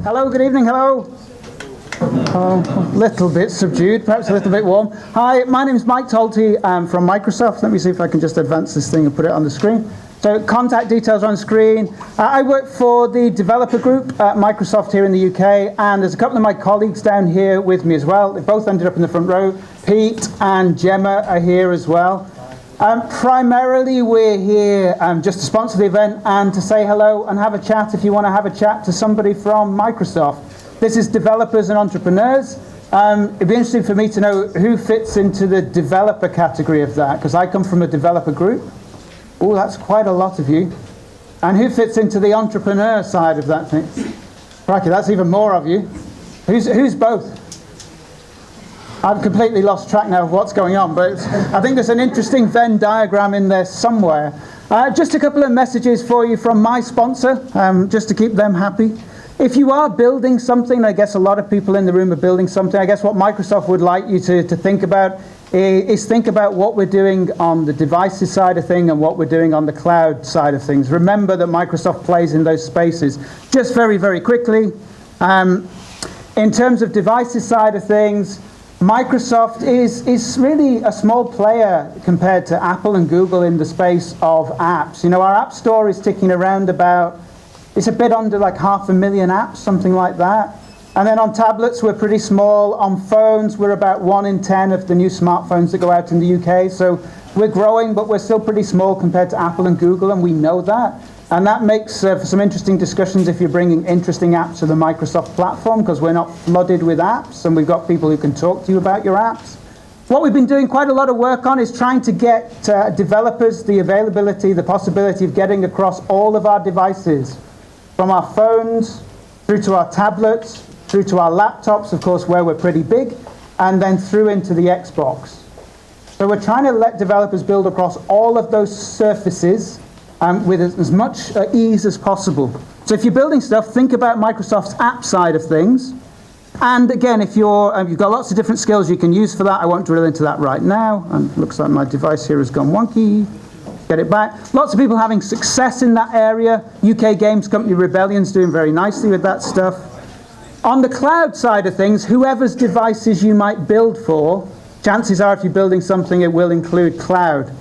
Hello, good evening, hello. Oh, a little bit subdued, perhaps a little bit warm. Hi, my name is Mike Taulty. I'm from Microsoft. Let me see if I can just advance this thing and put it on the screen. So contact details on screen. I work for the developer group at Microsoft here in the UK, and there's a couple of my colleagues down here with me as well. They both ended up in the front row. Pete and Gemma are here as well. Primarily we're here just to sponsor the event and to say hello and have a chat if you want to have a chat to somebody from Microsoft. This is developers and entrepreneurs. It'd be interesting for me to know who fits into the developer category of that, because I come from a developer group. Oh, that's quite a lot of you. And who fits into the entrepreneur side of that thing? Crikey, that's even more of you. Who's both? I've completely lost track now of what's going on, but I think there's an interesting Venn diagram in there somewhere. Just a couple of messages for you from my sponsor, just to keep them happy. If you are building something, I guess a lot of people in the room are building something, I guess what Microsoft would like you to think about is think about what we're doing on the devices side of things and what we're doing on the cloud side of things. Remember that Microsoft plays in those spaces. Just very, very quickly, in terms of devices side of things, Microsoft is really a small player compared to Apple and Google in the space of apps. You know, our app store is ticking around about, it's a bit under like 500,000 apps, something like that. And then on tablets, we're pretty small. On phones, we're about 1 in 10 of the new smartphones that go out in the UK. So we're growing, but we're still pretty small compared to Apple and Google, and we know that. And that makes for some interesting discussions if you're bringing interesting apps to the Microsoft platform, because we're not flooded with apps, and we've got people who can talk to you about your apps. What we've been doing quite a lot of work on is trying to get developers the availability, the possibility of getting across all of our devices, from our phones through to our tablets, through to our laptops, of course, where we're pretty big, and then through into the Xbox. So we're trying to let developers build across all of those surfaces with as much ease as possible. So if you're building stuff, think about Microsoft's app side of things. And again, if you've got lots of different skills you can use for that. I won't drill into that right now. And it looks like my device here has gone wonky. Get it back. Lots of people having success in that area. UK Games Company Rebellion's doing very nicely with that stuff. On the cloud side of things, whoever's devices you might build for, chances are if you're building something, it will include cloud.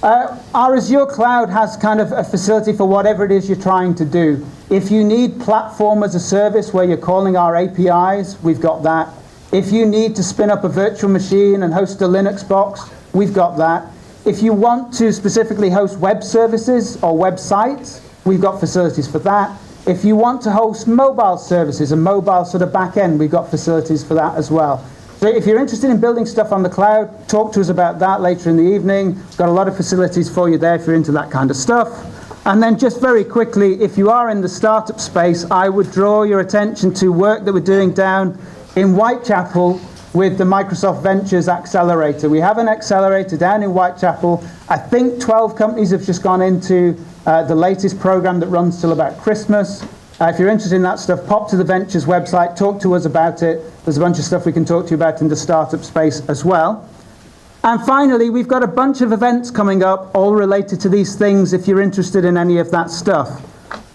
Our Azure Cloud has kind of a facility for whatever it is you're trying to do. If you need platform as a service where you're calling our APIs, we've got that. If you need to spin up a virtual machine and host a Linux box, we've got that. If you want to specifically host web services or websites, we've got facilities for that. If you want to host mobile services, a mobile sort of back end, we've got facilities for that as well. So if you're interested in building stuff on the cloud, talk to us about that later in the evening. We've got a lot of facilities for you there if you're into that kind of stuff. And then just very quickly, if you are in the startup space, I would draw your attention to work that we're doing down in Whitechapel with the Microsoft Ventures Accelerator. We have an accelerator down in Whitechapel. I think 12 companies have just gone into the latest program that runs till about Christmas. If you're interested in that stuff, pop to the Ventures website, talk to us about it. There's a bunch of stuff we can talk to you about in the startup space as well. And finally, we've got a bunch of events coming up, all related to these things if you're interested in any of that stuff.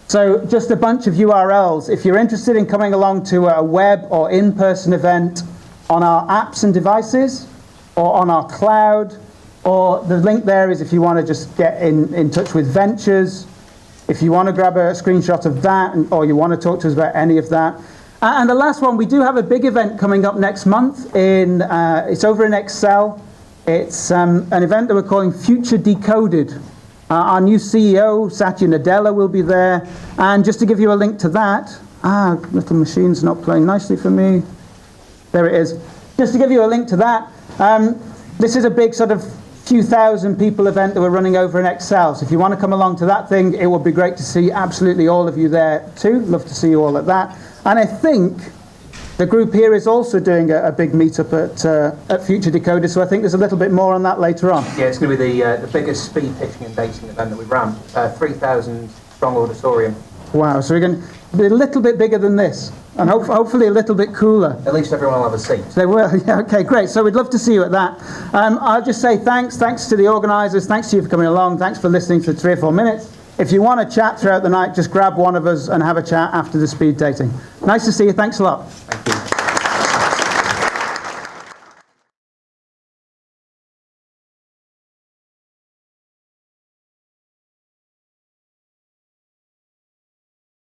So just a bunch of URLs. If you're interested in coming along to a web or in-person event on our apps and devices, or on our cloud, or the link there is if you want to just get in touch with Ventures. If you want to grab a screenshot of that, or you want to talk to us about any of that. And the last one, we do have a big event coming up next month. It's over in Excel. It's an event that we're calling Future Decoded. Our new CEO, Satya Nadella, will be there. And just to give you a link to that, little machine's not playing nicely for me. There it is. Just to give you a link to that, this is a big sort of few thousand people event that we're running over in Excel. So if you want to come along to that thing, it would be great to see absolutely all of you there too. Love to see you all at that. And I think the group here is also doing a big meetup at Future Decoded, so I think there's a little bit more on that later on. Yeah, it's going to be the biggest speed pitching and dating event that we've run. 3,000 strong auditorium. Wow, so we're going to be a little bit bigger than this, and hopefully a little bit cooler. At least everyone will have a seat. They will, yeah, okay, great. So we'd love to see you at that. I'll just say thanks to the organisers, thanks to you for coming along, thanks for listening for 3 or 4 minutes. If you want to chat throughout the night, just grab one of us and have a chat after the speed dating. Nice to see you. Thanks a lot. Thank you.